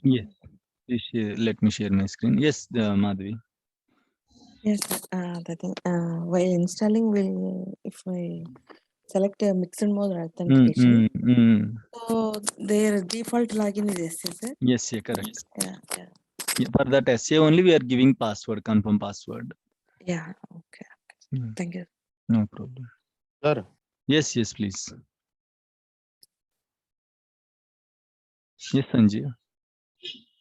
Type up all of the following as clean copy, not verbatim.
Yes. Please let me share my screen. Yes, Madhavi. Yes, the thing, while installing, if I select a mixed mode authentication, so their default login is SC, sir. Yes, yeah, correct. Yeah. Yeah, for that essay only we are giving password, confirm password. Yeah. Okay. Thank you. No problem. Sir, Yes, yes, please. Yes, Sanjay.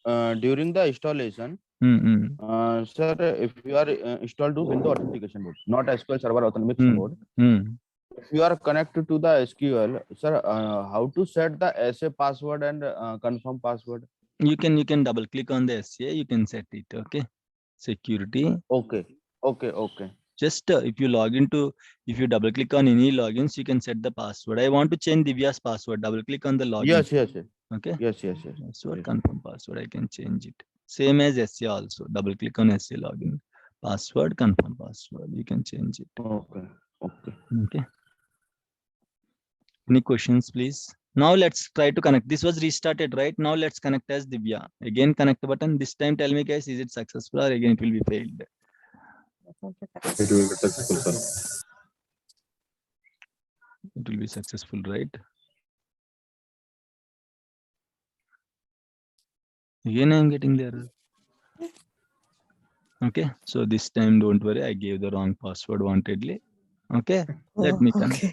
during the installation, sir, if you are installed to window authentication mode, not SQL Server mixed mode, if you are connected to the SQL, sir, how to set the SA password and confirm password? You can double click on the SCA, you can set it. Okay. Security. Okay. Just if you double click on any logins, you can set the password. I want to change Divya's password. Double click on the login. Yes. Okay. Yes. Password, confirm password. I can change it. Same as SCA also. Double click on SCA login. Password, confirm password. You can change it. Okay. Okay. Any questions, please? Now let's try to connect. This was restarted, right? Now let's connect as Divya. Again, connect button. This time, tell me, guys, is it successful or again it will be failed? It will be successful, sir. It will be successful, right? Again, I am getting the error. Okay, so this time, don't worry, I gave the wrong password wantedly. Okay, let me connect.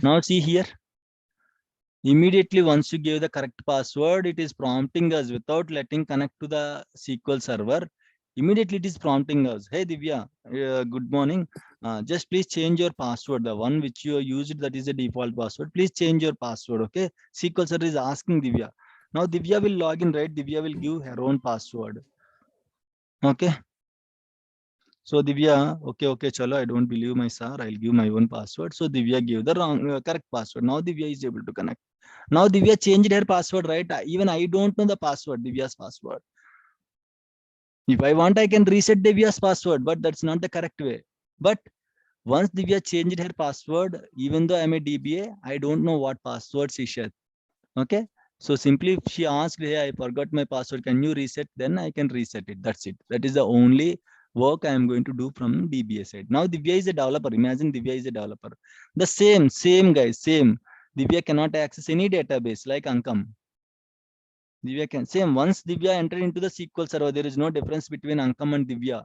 Now see here. Immediately, once you give the correct password, it is prompting us without letting connect to the SQL server. Immediately, it is prompting us. Hey, Divya, good morning. Just please change your password. The one which you used, that is the default password. Please change your password. Okay, SQL server is asking Divya. Now, Divya will log in, right? Divya will give her own password. Okay. So Divya, okay, chalo, I don't believe my sir. I'll give my own password. So Divya gave the wrong, correct password. Now Divya is able to connect. Now Divya changed her password, right? Even I don't know the password, Divya's password. If I want, I can reset Divya's password, but that's not the correct way. But once Divya changed her password, even though I'm a DBA, I don't know what password she shared. Okay. So simply if she asked, hey, I forgot my password, can you reset? Then I can reset it. That's it. That is the only work I am going to do from DBA side. Now Divya is a developer. Imagine Divya is a developer. The same guys, same. Divya cannot access any database like Ankam. Divya can same. Once Divya entered into the SQL server, there is no difference between Ankam and Divya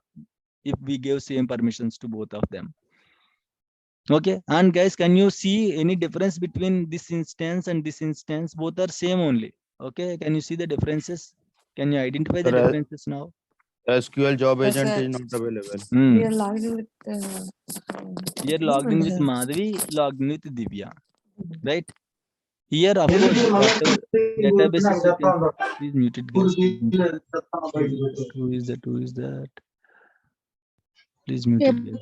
if we give same permissions to both of them. Okay, and guys, can you see any difference between this instance and this instance? Both are same only. Okay, can you see the differences? Can you identify the Sir, differences now? SQL job Yes, agent sir. is not available. We are logged in with. Here logged in with Madhavi, logged in with Divya, right? Here, of course, whatever databases you can. Please mute it, guys. Please mute it. Who is that? Who is that? Please mute it, guys.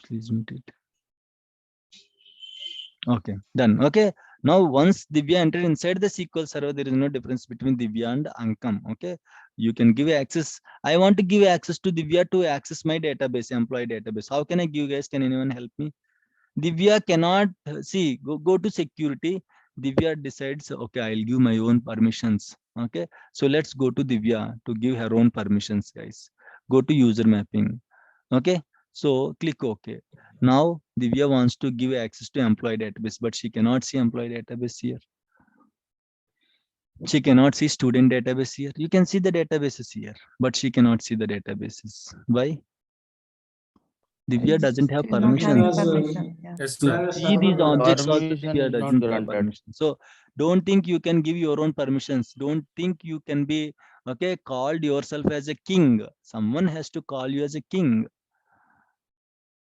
Please mute it. Okay, done. Okay. Now, once Divya entered inside the SQL server, there is no difference between Divya and Ankam. Okay. You can give access. I want to give access to Divya to access my database, employee database. How can I give, guys? Can anyone help me? Divya cannot see, go to security. Divya decides, okay, I'll give my own permissions. Okay. So let's go to Divya to give her own permissions, guys. Go to user mapping. Okay. So click OK. Now Divya wants to give access to employee database, but she cannot see employee database here. She cannot see student database here. You can see the databases here, but she cannot see the databases. Why? Divya doesn't have permissions. To see these objects also Permission Divya is not doesn't have granted. permission. So don't think you can give your own permissions. Don't think you can be called yourself as a king. Someone has to call you as a king.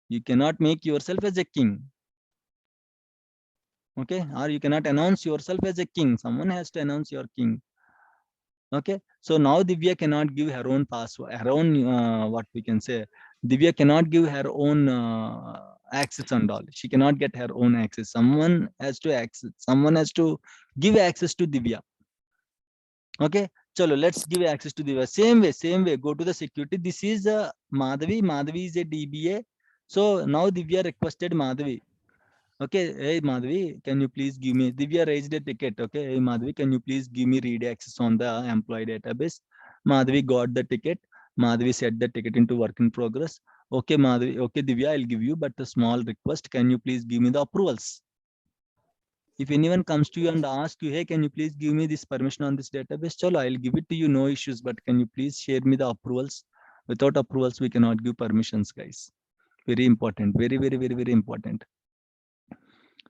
You cannot make yourself as a king. Okay, or you cannot announce yourself as a king. Someone has to announce your king. Okay, so now Divya cannot give her own password, her own what we can say. Divya cannot give her own access and all. She cannot get her own access. Someone has to access. Someone has to give access to Divya. Okay, chalo, let's give access to Divya. Same way. Go to the security. This is Madhavi. Madhavi is a DBA. So now Divya requested Madhavi. Okay, hey Madhvi, can you please give me, Divya raised a ticket. Okay, hey Madhvi, can you please give me read access on the employee database? Madhvi got the ticket. Madhvi set the ticket into work in progress. Okay, Madhvi, okay, Divya, I'll give you, but a small request. Can you please give me the approvals? If anyone comes to you and asks you, hey, can you please give me this permission on this database? Chalo, I'll give it to you, no issues, but can you please share me the approvals? Without approvals, we cannot give permissions, guys. Very important, very, very, very, very important.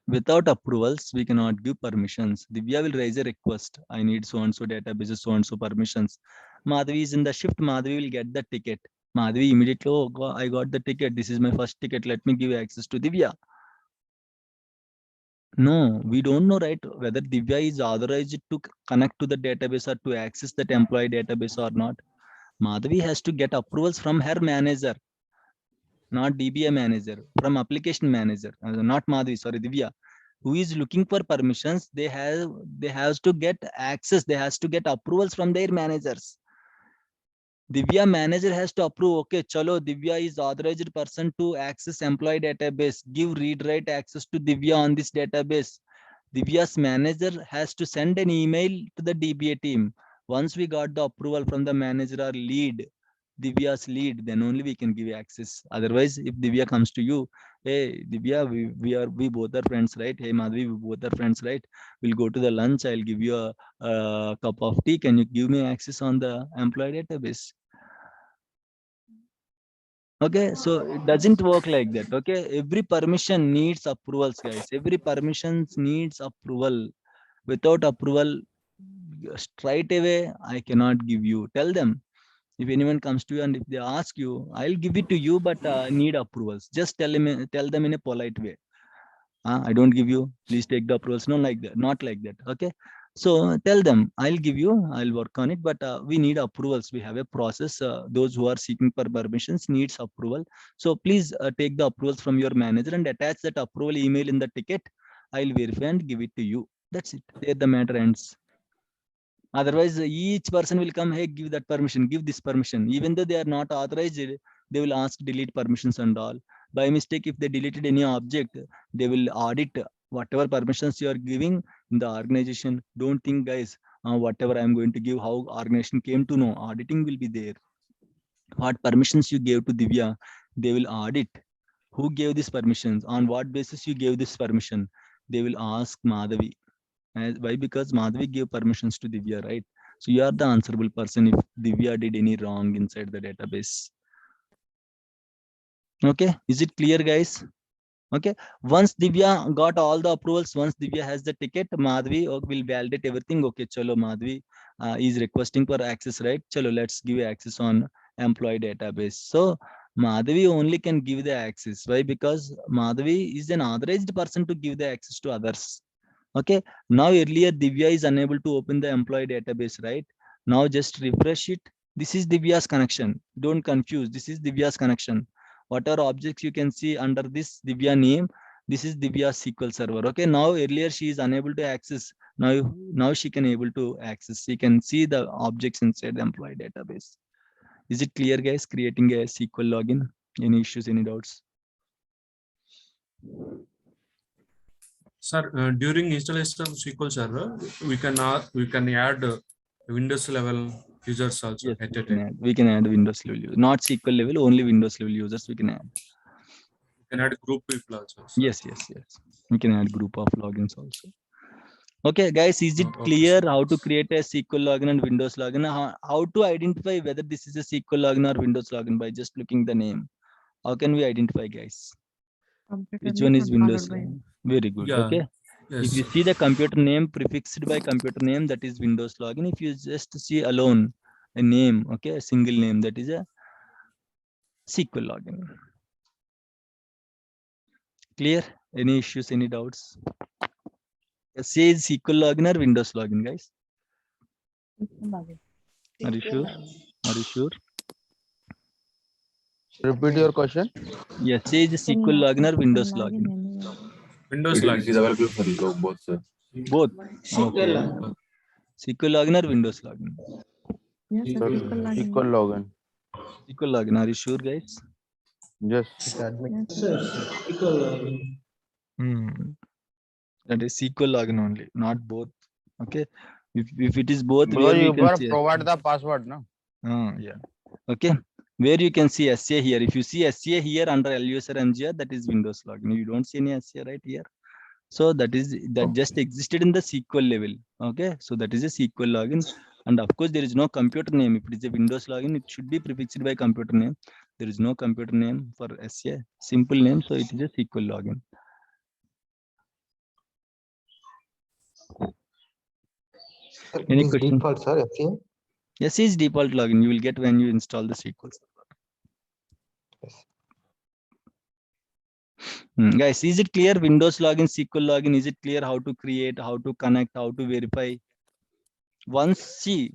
Without approvals, we cannot give permissions. Divya will raise a request. I need so-and-so databases, so-and-so permissions. Madhvi is in the shift. Madhvi will get the ticket. Madhvi immediately, oh, I got the ticket. This is my first ticket. Let me give access to Divya. No, we don't know, right, whether Divya is authorized to connect to the database or to access that employee database or not. Madhvi has to get approvals from her manager, not DBA manager, from application manager, not Madhvi, sorry, Divya, who is looking for permissions. They have to get access. They has to get approvals from their managers. Divya manager has to approve. Okay, chalo, Divya is authorized person to access employee database. Give read write access to Divya on this database. Divya's manager has to send an email to the DBA team. Once we got the approval from the manager or lead, Divya's lead, then only we can give access. Otherwise, if Divya comes to you, hey Divya, we both are friends, right? Hey Madhvi, we both are friends, right? We'll go to the lunch. I'll give you a cup of tea. Can you give me access on the employee database? Okay, so it doesn't work like that. Okay, every permission needs approvals, guys. Every permissions needs approval. Without approval, straight away, I cannot give you. Tell them. If anyone comes to you and if they ask you, I'll give it to you, but I need approvals. Just tell them in a polite way. I don't give you. Please take the approvals. No, like that. Not like that. Okay. So tell them, I'll give you. I'll work on it, but we need approvals. We have a process. Those who are seeking for permissions needs approval. So please take the approvals from your manager and attach that approval email in the ticket. I'll verify and give it to you. That's it. There the matter ends. Otherwise, each person will come, hey, give that permission, give this permission. Even though they are not authorized, they will ask delete permissions and all. By mistake, if they deleted any object, they will audit whatever permissions you are giving in the organization. Don't think, guys, whatever I'm going to give, how organization came to know. Auditing will be there. What permissions you gave to Divya, they will audit. Who gave these permissions? On what basis you gave this permission? They will ask Madhavi. Why? Because Madhvi gave permissions to Divya, right? So you are the answerable person if Divya did any wrong inside the database. Okay, is it clear, guys? Okay, once Divya got all the approvals, once Divya has the ticket, Madhvi will validate everything. Okay, chalo, Madhvi is requesting for access, right? Chalo, let's give access on employee database. So Madhvi only can give the access. Why? Because Madhvi is an authorized person to give the access to others. Okay, now earlier Divya is unable to open the employee database, right? Now just refresh it. This is Divya's connection. Don't confuse. This is Divya's connection. Whatever objects you can see under this Divya name, this is Divya's SQL server. Okay, now earlier she is unable to access. Now she can able to access. She can see the objects inside the employee database. Is it clear, guys? Creating a SQL login. Any issues? Any doubts? Sir, during installation of SQL Server, we can add Windows level users also Yes, at a time. we can add Windows level users, not SQL level, only Windows level users we can add. We can add group people also. Sir. Yes. We can add group of logins also. Okay, guys, is it Okay, clear sir. how to create a SQL login and Windows login? How to identify whether this is a SQL login or Windows login by just looking the name? How can we identify, guys? Which one is Windows login? Very good. Yeah. Okay. Yes, If you sir. see the computer name prefixed by computer name, that is Windows login. If you just see alone a name, okay, a single name, that is a SQL login. Clear? Any issues? Any doubts? Say SQL login or Windows login, guys? Are you sure? Are you sure? Repeat your question. Yes, say is SQL login or Windows login? Windows It login. is available for both, sir. Both. Okay. SQL login or Windows login? Sir, SQL login. SQL login. Are you sure, guys? Yes. That is SQL login only, not both. Okay. If it is both, Bro, where we you can first see provide the password, no? yeah. Okay. Where you can see SCA here. If you see SCA here under LUSR MGR, that is Windows login. You don't see any SCA right here. So that just existed in the SQL level. Okay. So that is a SQL login. And of course, there is no computer name. If it is a Windows login, it should be prefixed by computer name. There is no computer name for SCA. Simple name. So it is a SQL login. Any question? Default, sir. FCA? Yes, is default login. You will get when you install the SQL server. Yes. Guys, is it clear? Windows login, SQL login. Is it clear how to create, how to connect, how to verify? Once see,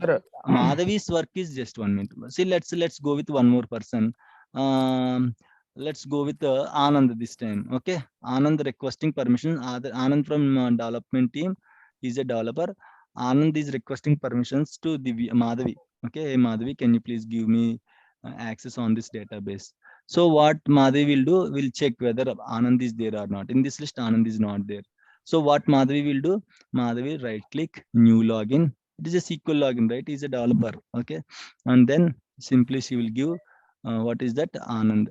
Madhavi's work is just 1 minute. See, let's go with one more person. Let's go with Anand this time. Okay, Anand requesting permission. Anand from development team is a developer. Anand is requesting permissions to the Madhavi. Okay, hey Madhavi, can you please give me access on this database? So what Madhavi will do, will check whether Anand is there or not. In this list, Anand is not there. So what Madhavi will do, Madhavi right click, new login. It is a SQL login, right? He's a developer. Okay. And then simply she will give what is that? Anand.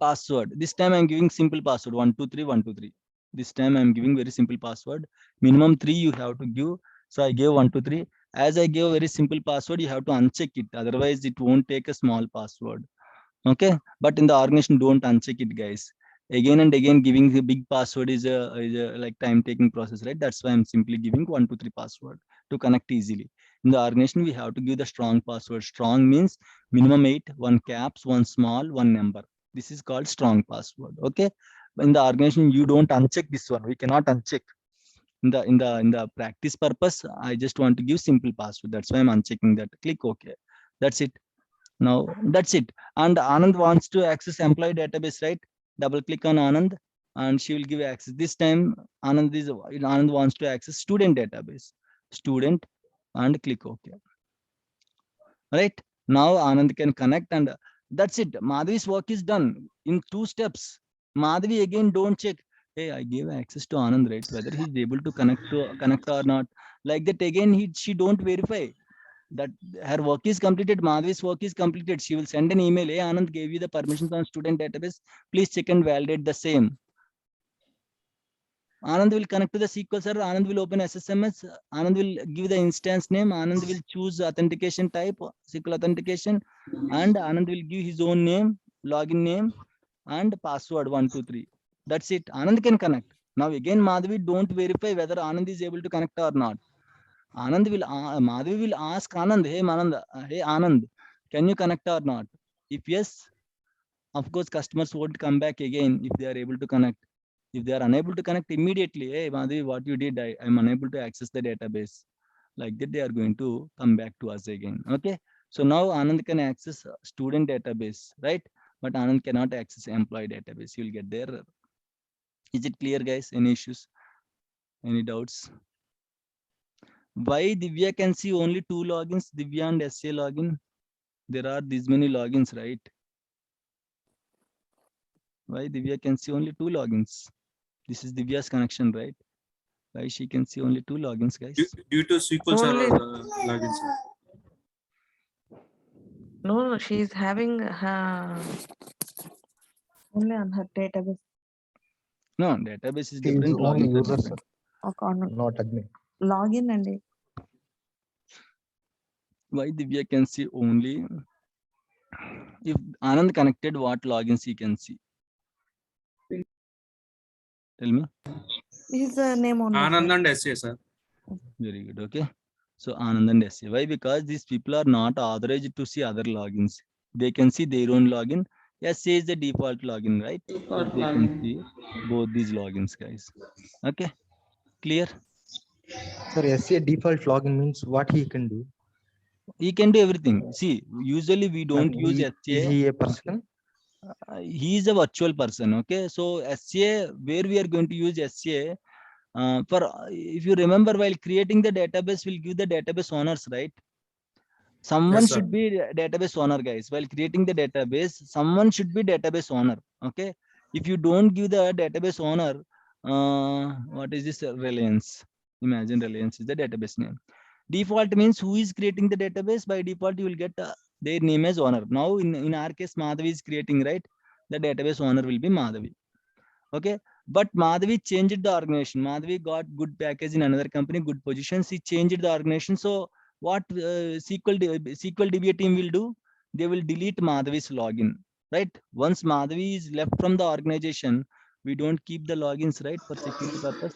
Password. This time I'm giving simple password 123 123. This time I'm giving very simple password. Minimum 3 you have to give. So I gave 123. As I gave very simple password, you have to uncheck it. Otherwise, it won't take a small password. Okay. But in the organization, don't uncheck it, guys. Again and again, giving the big password is a like time taking process, right? That's why I'm simply giving 123 password to connect easily. In the organization, we have to give the strong password. Strong means minimum 8, 1 caps, 1 small, 1 number. This is called strong password. Okay. In the organization, you don't uncheck this one. We cannot uncheck. In the practice purpose, I just want to give simple password. That's why I'm unchecking that. Click OK. That's it. Now that's it. And Anand wants to access employee database, right? Double click on Anand and she will give access. This time Anand wants to access student database. Student and click OK. Right? Now Anand can connect and that's it. Madhavi's work is done in 2 steps. Madhavi again don't check. Hey, I gave access to Anand, right? Whether he's able to connect or not. Like that again, she don't verify that her work is completed. Madhavi's work is completed. She will send an email. Hey, Anand gave you the permissions on student database. Please check and validate the same. Anand will connect to the SQL server. Anand will open SSMS. Anand will give the instance name. Anand will choose authentication type, SQL authentication, and Anand will give his own name, login name, and password 123. That's it. Anand can connect. Now again, Madhavi don't verify whether Anand is able to connect or not. Madhavi will ask Anand, hey Anand, can you connect or not? If yes, of course, customers won't come back again if they are able to connect. If they are unable to connect immediately, hey Madhavi, what you did, I'm unable to access the database. Like that, they are going to come back to us again. Okay. So now Anand can access student database, right? But Anand cannot access employee database. You'll get there. Is it clear, guys? Any issues? Any doubts? Why Divya can see only 2 logins, Divya and SA login? There are these many logins, right? Why Divya can see only 2 logins? This is Divya's connection, right? Why she can see only 2 logins, guys? Due to SQL Only- server logins. No, she's having only on her database No, database is He is different. only Logins are user, different. account. not admin. Login and Why Divya can see only? If Anand connected, what logins he can see? Tell me. his name only. Anand sir. and SA, sir. Very good. Okay. So Anand and SA. Why? Because these people are not authorized to see other logins. They can see their own login. SA is the default login, right? So they can see both these logins, guys. Okay. Clear? Sir, SCA default login means what he can do. He can do everything. See, usually we don't use Is SCA. he a person? He is a virtual person. Okay. So SCA, where we are going to use SCA, if you remember, while creating the database, we'll give the database owners, right? Someone Yes, sir. should be database owner, guys. While creating the database, someone should be database owner. Okay. If you don't give the database owner, what is this? Reliance. Imagine Reliance is the database name. Default means who is creating the database. By default, you will get their name as owner. Now, in our case, Madhavi is creating, right? The database owner will be Madhavi. Okay, but Madhavi changed the organization. Madhavi got good package in another company, good positions. He changed the organization. So what SQL DBA team will do? They will delete Madhavi's login, right? Once Madhavi is left from the organization, we don't keep the logins, right? For security purpose,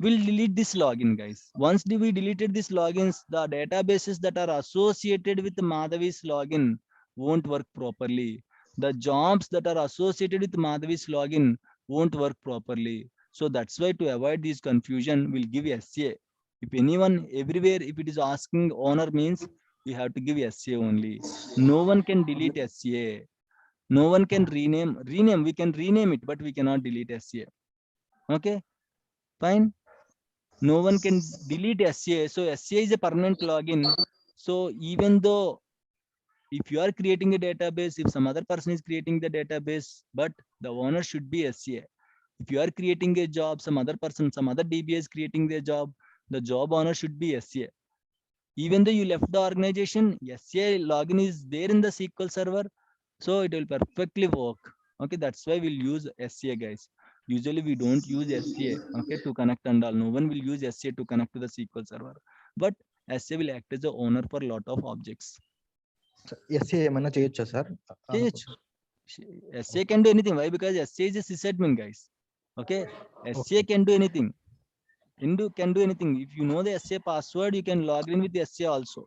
we'll delete this login, guys. Once we deleted these logins, the databases that are associated with Madhavi's login won't work properly. The jobs that are associated with Madhavi's login won't work properly. So that's why, to avoid this confusion, we'll give SCA. If anyone everywhere, if it is asking owner, means we have to give SCA only. No one can delete SCA. No one can rename. We can rename it, but we cannot delete SCA. Okay, fine. No one can delete SCA. So SCA is a permanent login. So even though if you are creating a database, if some other person is creating the database, but the owner should be SCA. If you are creating a job, some other person, some other DBA is creating their job, the job owner should be SCA. Even though you left the organization, SCA login is there in the SQL server, so it will perfectly work. Okay, that's why we'll use SCA, guys. Usually we don't use SCA, okay, to connect and all. No one will use SCA to connect to the SQL server, but SCA will act as the owner for a lot of objects. SCA ఏమన్నా చేయొచ్చా sir? SCA can do anything. Why? Because SCA is a sysadmin, guys. Okay, SCA can do anything. Can do anything. If you know the SCA password, you can log in with the SCA also.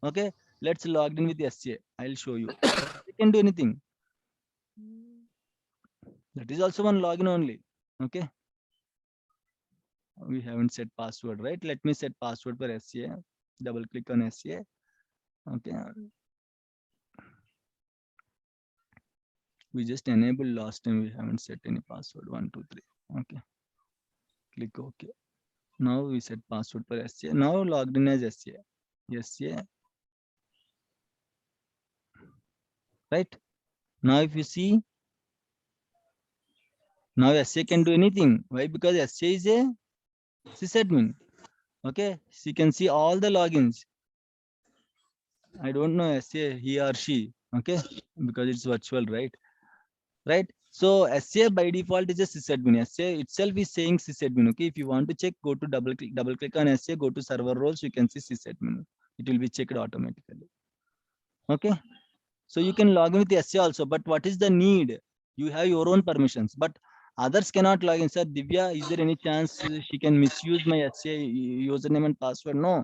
Okay, let's log in with the SCA. I'll show you. You can do anything. That is also one login only. Okay, we haven't set password, right? Let me set password for SCA. Double click on SCA. Okay, we just enabled last time. We haven't set any password. 1 2 3. Okay, click OK. Now we set password for SCA. Now logged in as SCA. SCA. Right? Now if you see, now SCA can do anything. Why? Because SCA is a sysadmin. Okay, so you can see all the logins. I don't know SCA, he or she. Okay, because it's virtual, right? Right. So SCA by default is a sysadmin. SCA itself is saying sysadmin. Okay, if you want to check, go to double click on SCA, go to server roles, you can see sysadmin. It will be checked automatically. Okay, so you can log in with SCA also, but what is the need? You have your own permissions, but others cannot log in. Sir, Divya, is there any chance she can misuse my SCA username and password? No,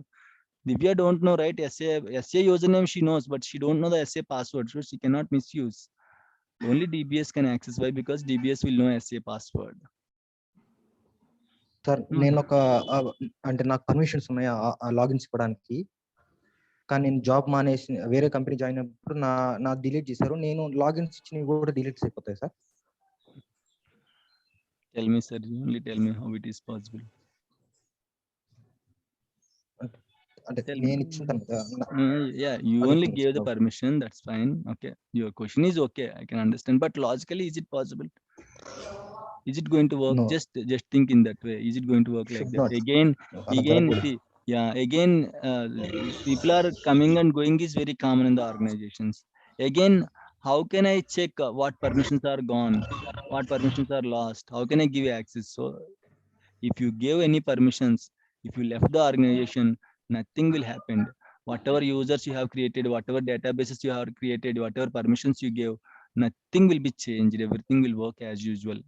Divya don't know, right? SCA username she knows, but she don't know the SCA password, so she cannot misuse. Only DBS can access. Why? Because DBS will know SCA password. Sir నేను ఒక అంటే నాకు permissions ఉన్నాయి ఆ logins ఇవ్వడానికి, కానీ నేను job మానేసి వేరే కంపెనీ జాయిన్ అయినప్పుడు నా డిలీట్ చేశారు. నేను లాగిన్స్ ఇచ్చినవి కూడా డిలీట్ అయిపోతాయి sir? Tell me, sir. Only tell me how it is possible. అంటే నేను ఇచ్చిన yeah, you only gave the permission. That's fine. Okay, your question is okay. I can understand. But logically, is it possible? Is it going to work? No. Just think in that way. Is it going to work like that? Again, see, yeah, again, people are coming and going is very common in the organizations. Again, how can I check what permissions are gone, what permissions are lost? How can I give access? So if you gave any permissions, if you left the organization, nothing will happen. Whatever users you have created, whatever databases you have created, whatever permissions you gave, nothing will be changed. Everything will work as usual.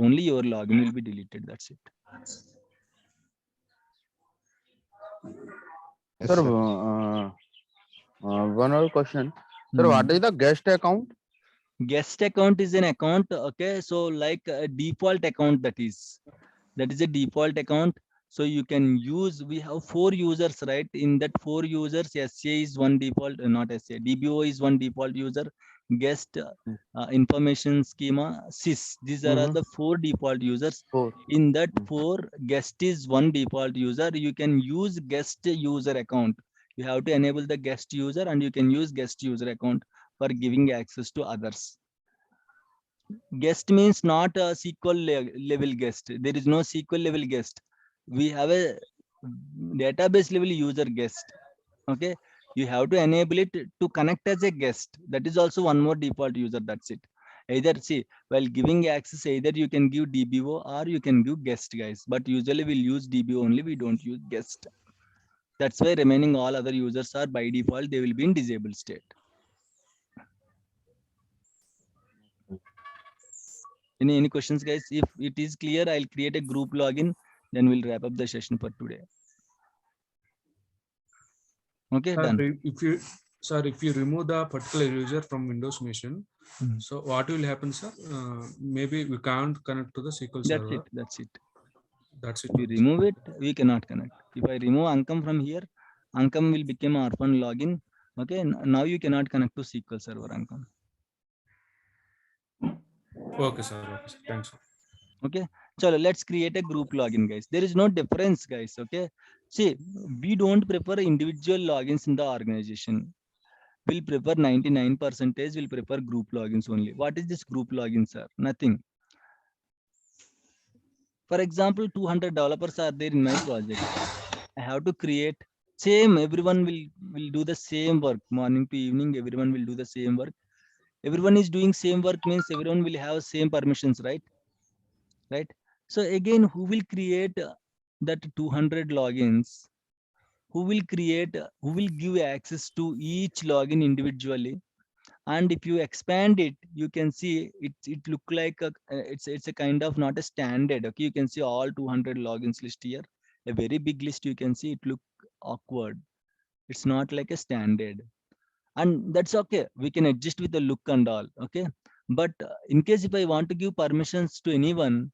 Only your login will be deleted. That's it. Sir, one more question. Sir, what is the guest account? Guest account is an account. Okay, so like a default account, that is a default account. So you can use, we have 4 users, right? In that 4 users, SCA is one default, not SCA, DBO is one default user, guest, information schema, sys, these are all the 4 default users. In that 4, guest is one default user. You can use guest user account. You have to enable the guest user, and you can use guest user account for giving access to others. Guest means not a level guest. There is no SQL level guest. We have a database level user guest. Okay, you have to enable it to connect as a guest. That is also one more default user. That's it. Either see, while giving access, either you can give DBO or you can give guest, guys. But usually we'll use DBO only. We don't use guest. That's why remaining all other users are by default, they will be in disabled state. Any questions, guys? If it is clear, I'll create a group login. Then we'll wrap up the session for today. Okay, done. If you remove the particular user from Windows machine, so what will happen, sir? Maybe we can't connect to the SQL server. That's it. That's it. We remove it, we cannot connect. If I remove Ankam from here, Ankam will become orphan login. Okay, now you cannot connect to SQL server, Ankam. Okay, sir. Okay, sir. Thanks, sir. Okay, so let's create a group login, guys. There is no difference, guys. Okay, see, we don't prefer individual logins in the organization. We'll prefer 99%, will prefer group logins only. What is this group login, sir? Nothing. For example, 200 developers are there in my project. I have to create same, everyone will do the same work, morning to evening, everyone will do the same work. Everyone is doing same work means everyone will have same permissions, right? So again, who will create that 200 logins? Who will give access to each login individually? And if you expand it, you can see it look like it's a kind of not a standard. Okay, you can see all 200 logins list here, a very big list. You can see it look awkward. It's not like a standard, and that's okay. We can adjust with the look and all. Okay, but in case if I want to give permissions to anyone,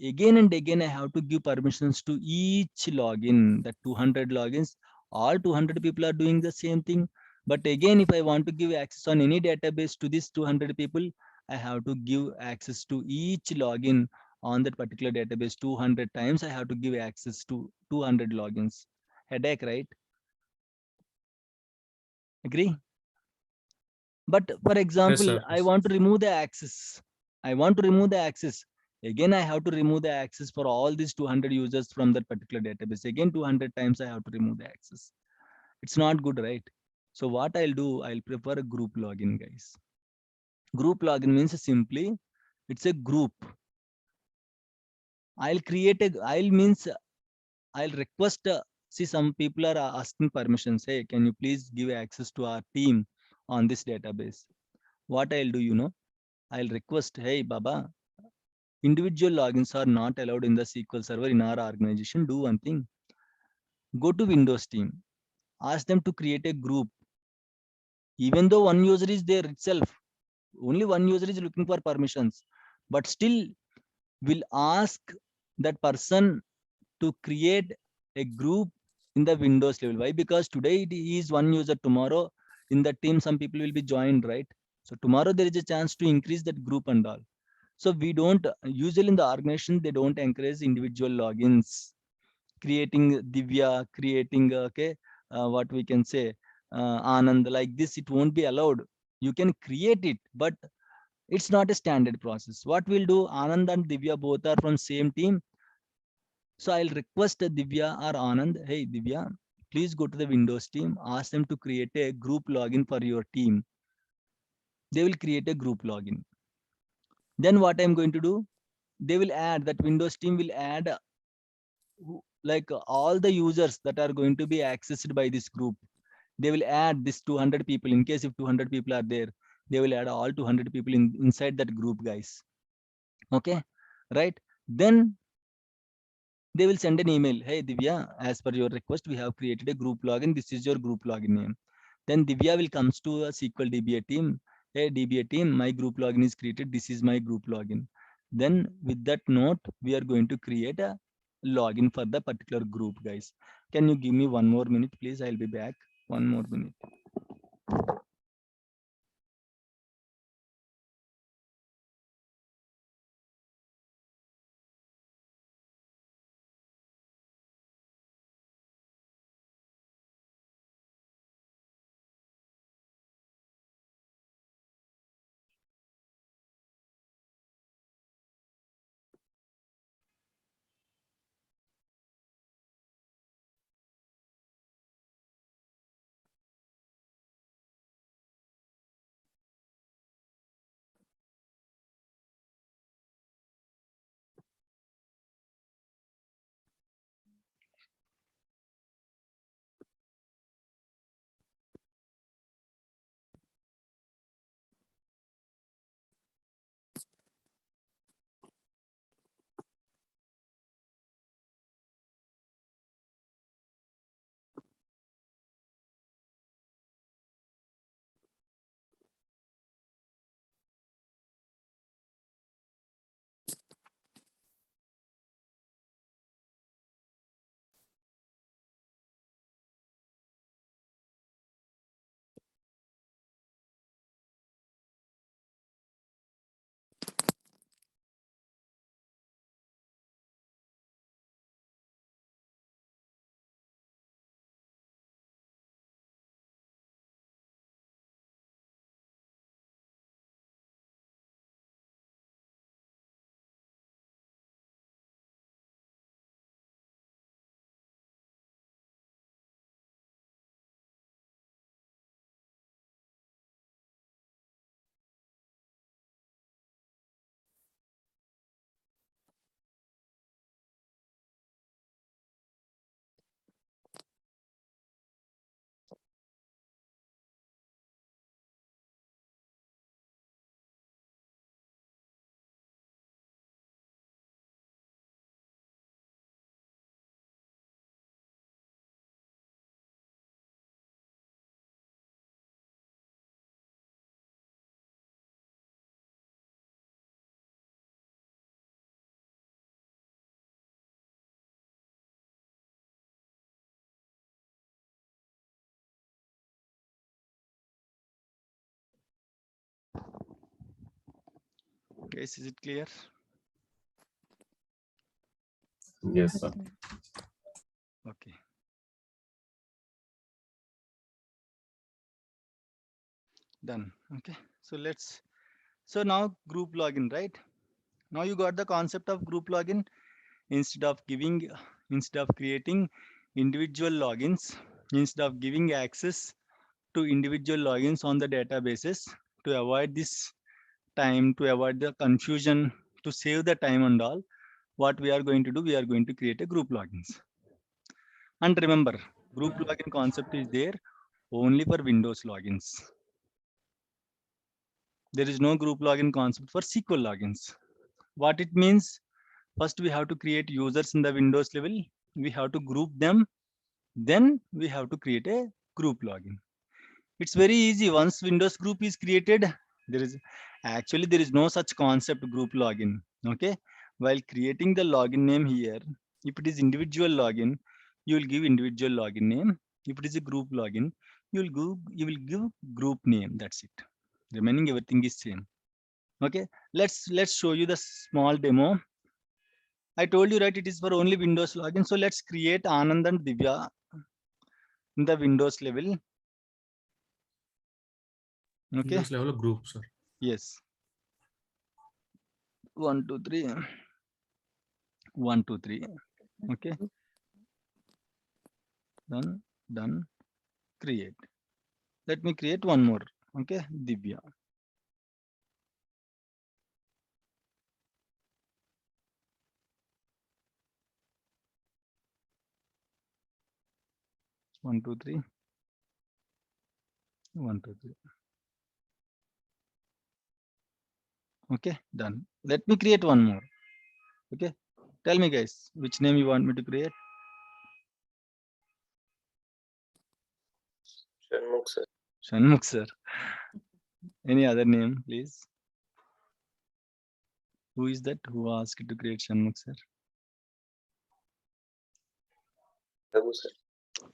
again and again I have to give permissions to each login. That 200 logins, all 200 people are doing the same thing. But again, if I want to give access on any database to this 200 people, I have to give access to each login on that particular database 200 times. I have to give access to 200 logins. Headache, right? Agree? But for example, Yes, sir. I want to remove the access. Again, I have to remove the access for all these 200 users from that particular database. Again, 200 times I have to remove the access. It's not good, right? So what I'll do, I'll prefer a group login, guys. Group login means simply, it's a group. I'll request, see, some people are asking permissions. Hey, can you please give access to our team on this database? What I'll do, I'll request, hey, Baba, individual logins are not allowed in the SQL server in our organization. Do one thing. Go to Windows team. Ask them to create a group. Even though one user is there itself, only one user is looking for permissions, but still will ask that person to create a group in the Windows level. Why? Because today it is one user, tomorrow in the team some people will be joined, right? So tomorrow there is a chance to increase that group and all. So we don't, usually in the organization, they don't encourage individual logins, creating Divya, creating, what we can say, Anand, like this, it won't be allowed. You can create it, but it's not a standard process. What we'll do, Anand and Divya both are from same team. So I'll request Divya or Anand, hey Divya, please go to the Windows team, ask them to create a group login for your team. They will create a group login. Then what I'm going to do, they will add, that Windows team will add like all the users that are going to be accessed by this group. They will add this 200 people. In case if 200 people are there, they will add all 200 people inside that group, guys. Okay, right? Then they will send an email. Hey Divya, as per your request, we have created a group login. This is your group login name. Then Divya will comes to a Sql DBA team. Hey DBA team, my group login is created. This is my group login. Then with that note, we are going to create a login for the particular group, guys. Can you give me 1 more minute, please? I'll be back. 1 more minute. Guys, is it clear? Yes, sir. Okay. Done. Okay. So now group login, right? Now you got the concept of group login. Instead of creating individual logins, instead of giving access to individual logins on the databases, to avoid this time, to avoid the confusion, to save the time and all, what we are going to do, we are going to create a group logins. And remember, group login concept is there only for Windows logins. There is no group login concept for SQL logins. What it means? First, we have to create users in the Windows level. We have to group them. Then we have to create a group login. It's very easy. Once Windows group is created, there is no such concept group login. Okay. While creating the login name here, if it is individual login, you will give individual login name. If it is a group login, you will give group name. That's it. Remaining everything is same. Okay. Let's show you the small demo. I told you, right, it is for only Windows login. So let's create Anand and Divya in the Windows level. Okay. Windows level of group, sir. Yes. 1, 2, 3. 1, 2, 3. Okay. Done. Create. Let me create one more. Okay. Divya. One, two, three. 1, 2, 3. Okay, done. Let me create one more. Okay. Tell me, guys, which name you want me to create? Shanmugh, sir. Shanmugh, sir. Any other name, please? Who is that? Who asked to create Shanmugh, sir? Raghu, sir.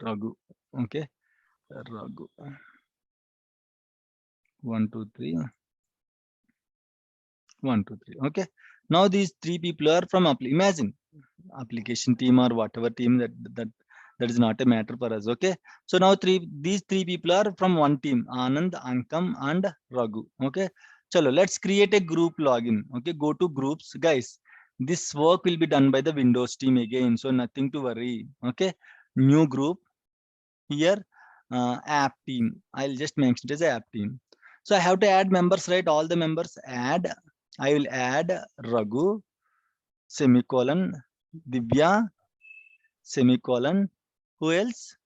Raghu. Okay. Raghu. 1, 2, 3. 1, 2, 3. Okay. Now these three people are from imagine application team or whatever team that is not a matter for us. Okay. So now these three people are from one team, Anand, Ankam, and Raghu. Okay. Chalo, let's create a group login. Okay. Go to groups, guys. This work will be done by the Windows team again. So nothing to worry. Okay. New group here, app team. I'll just mention it as app team. So I have to add members, right? All the members add. I will add Raghu, semicolon, Divya, semicolon. Who else?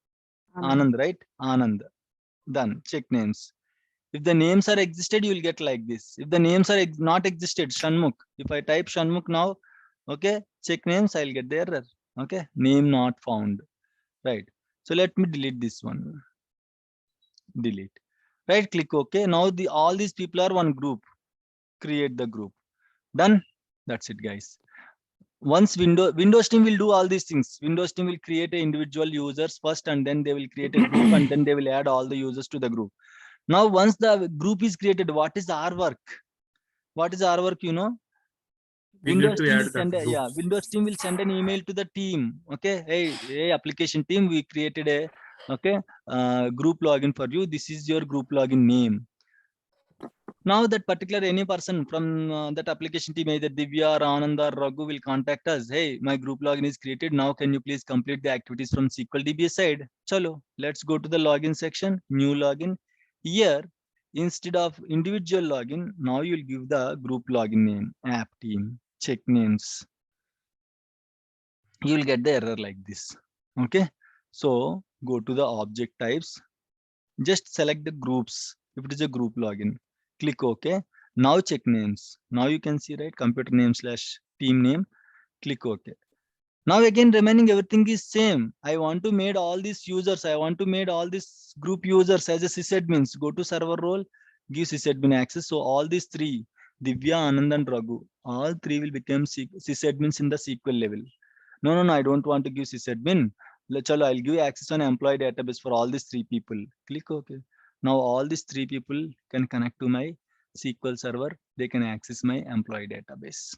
Anand, right? Anand. Done. Check names. If the names are existed, you will get like this. If the names are not existed, Shanmugh. If I type Shanmugh now, okay, check names, I'll get the error. Okay, name not found. Right. So let me delete this one. Delete. Right click OK. Now all these people are one group. Create the group. Done. That's it, guys. Once Windows team will do all these things. Windows team will create individual users first, and then they will create a group, and then they will add all the users to the group. Now, once the group is created, what is our work? What is our work? You know, Windows team will send Windows team will send an email to the team. Okay, hey, application team, we created a group login for you. This is your group login name. Now that particular any person from that application team, either Divya or Anand or Raghu, will contact us. Hey, my group login is created. Now can you please complete the activities from Sql DBA side? Chalo, let's go to the login section, new login. Here, instead of individual login, now you'll give the group login name, app team, check names. You'll get the error like this. Okay. So go to the object types. Just select the groups. If it is a group login, click OK. Now check names. Now you can see, right, computer name / team name. Click OK. Now again remaining everything is same. I want to make all these users. I want to make all these group users as a sysadmins. Go to server role, give sysadmin access. So all these three, Divya, Anand, and Raghu, all three will become sysadmins in the SQL level. No, I don't want to give sysadmin. I'll give access on employee database for all these three people. Click OK. Now all these three people can connect to my SQL server they can access my employee database.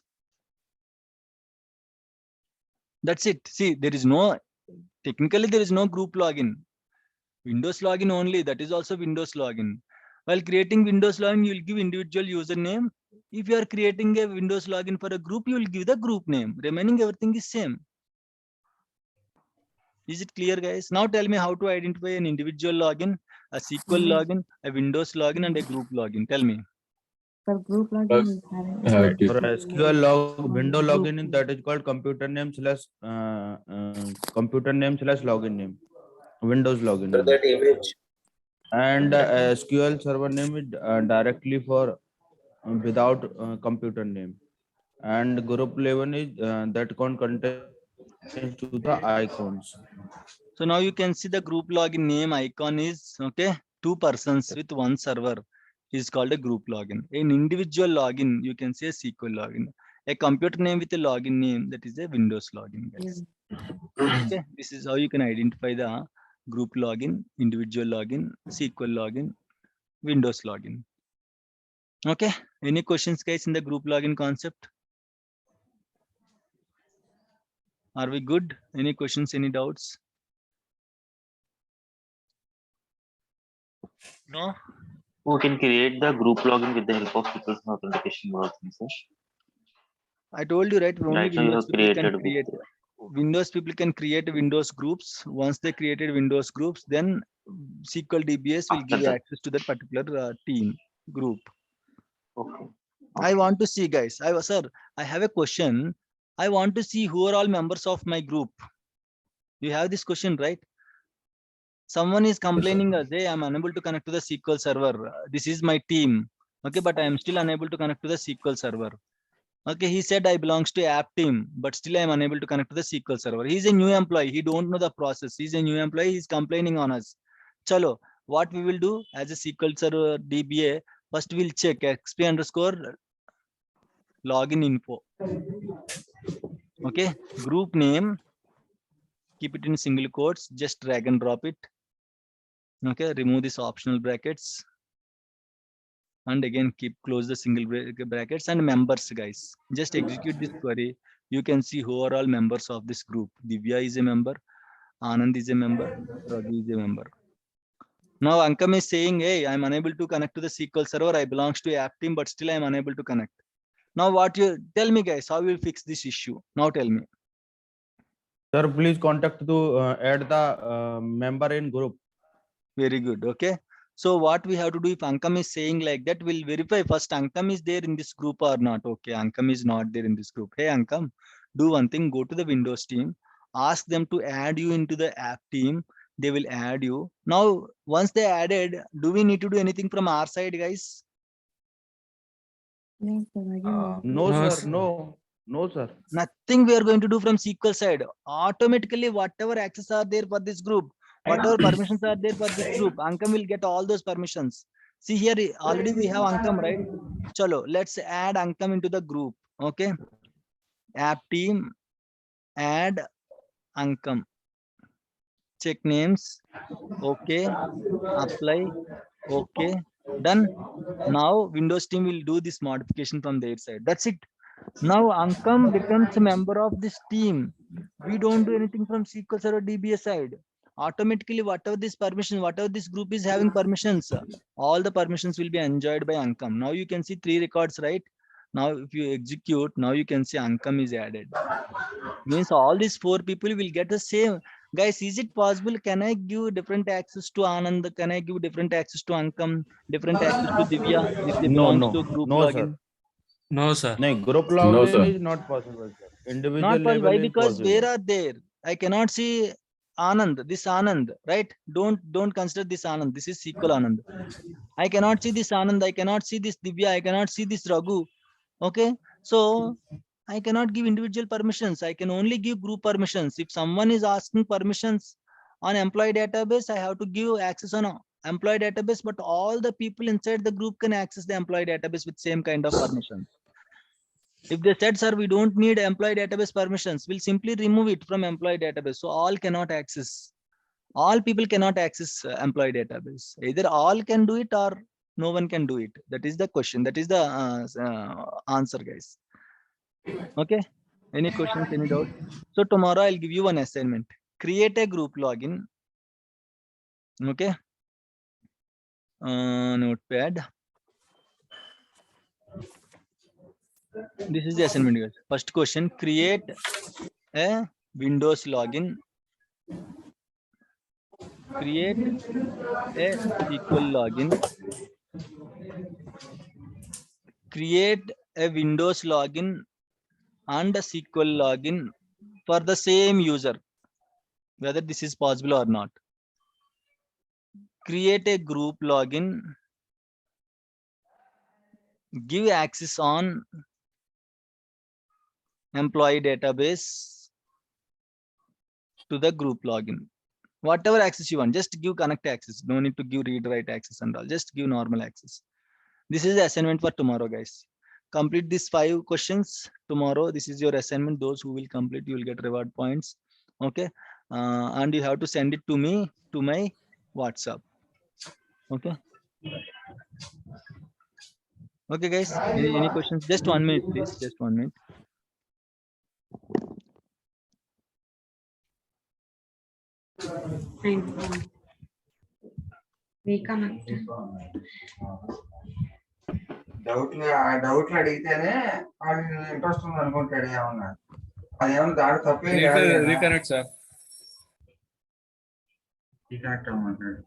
That's it. See, technically there is no group login. Windows login only, that is also Windows login. While creating Windows login, you will give individual username. If you are creating a Windows login for a group, you will give the group name. Remaining everything is same. Is it clear, guys? Now tell me how to identify an individual login, a SQL login, a Windows login, and a group login. Tell me. For group login is For SQL window login in that is called computer name slash login name. Windows login name. That image. And SQL server name is directly for without computer name. And group level is that contains to the icons. So now you can see the group login name icon is okay. 2 persons with 1 server is called a group login. An individual login, you can say a SQL login. A computer name with a login name, that is a Windows login, guys. Okay, this is how you can identify the group login, individual login, SQL login, Windows login. Okay, any questions, guys, in the group login concept? Are we good? Any questions, any doubts? No? Who can create the group login with the help of SQL authentication working, sir? I told you, right? Only Right now you Windows have people can created create. with Windows people can create Windows groups. Once they created Windows groups, then Sql DBS will After give that. access to that particular team group. Okay. I want to see, guys. Sir, I have a question. I want to see who are all members of my group. You have this question, right? Someone is complaining us, hey, I'm unable to connect to the SQL server. This is my team. Okay, but I am still unable to connect to the SQL server. Okay, he said I belongs to app team, but still I am unable to connect to the SQL server. He's a new employee. He don't know the process. He's a new employee. He's complaining on us. Chalo, what we will do as a SQL server DBA, first we'll check XP underscore login info. Okay, group name, keep it in single quotes, just drag and drop it. Okay, remove this optional brackets. And again, close the single brackets and members, guys. Just execute this query. You can see who are all members of this group. Divya is a member. Anand is a member. Raghu is a member. Now Ankam is saying, hey, I'm unable to connect to the SQL server. I belongs to app team, but still I'm unable to connect. Now what you tell me, guys, how will fix this issue? Now tell me. Sir, please contact to add the member in group. Very good. Okay. So what we have to do, if Ankam is saying like that, we'll verify first Ankam is there in this group or not. Okay, Ankam is not there in this group. Hey Ankam, do one thing, go to the Windows team, ask them to add you into the app team. They will add you. Now, once they added, do we need to do anything from our side, guys? Yes, sir. Again, No, No, sir. sir. No, sir. Nothing we are going to do from SQL side. Automatically, whatever access are there for this group, whatever permissions are there for this group, Ankam will get all those permissions. See here, already we have Ankam, right? Chalo, let's add Ankam into the group. Okay. App team, add Ankam. Check names. Okay. Apply. Okay. Done. Now Windows team will do this modification from their side. That's it. Now Ankam becomes a member of this team. We don't do anything from SQL Server DBA side. Automatically, whatever this permission, whatever this group is having permissions, all the permissions will be enjoyed by Ankam. Now you can see 3 records, right? Now if you execute, now you can see Ankam is added. Means all these 4 people will get the same. Guys, is it possible? Can I give different access to Anand? Can I give different access to Ankam? Different access to Divya if they belongs to group No, login? sir. No, sir. No, group No, login sir. is not possible, sir. Individual Not possible. level Why? is Because possible. where are there? I cannot see Anand. This Anand, right? Don't consider this Anand. This is SQL Anand. I cannot see this Anand. I cannot see this Divya. I cannot see this Raghu. Okay. So I cannot give individual permissions. I can only give group permissions. If someone is asking permissions on employee database, I have to give access on employee database, but all the people inside the group can access the employee database with same kind of permissions. If they said, sir, we don't need employee database permissions, we'll simply remove it from employee database. So all cannot access. All people cannot access employee database. Either all can do it or no one can do it. That is the question. That is the answer, guys. Okay. Any questions? Any doubts? So tomorrow I'll give you one assignment. Create a group login. Okay. Notepad. This is the assignment, guys. First question: create a Windows login. Create a SQL login. Create a Windows login and a SQL login for the same user, whether this is possible or not. Create a group login. Give access on employee database to the group login. Whatever access you want, just give connect access. No need to give read write access and all. Just give normal access. This is the assignment for tomorrow, guys. Complete these 5 questions tomorrow. This is your assignment. Those who will complete, you will get reward points. Okay. And you have to send it to me to my WhatsApp. Okay. Okay, guys. Any questions? Just 1 minute, please. Just 1 minute. డౌట్లు అడిగితేనే వాళ్ళకి interest ఉంది అనుకుంటాడు ఏమన్నా అదేమన్నా దాడి తప్పే కాదు కదా. Reconnect, sir. రీకనెక్ట్ అవ్వమంటాడు.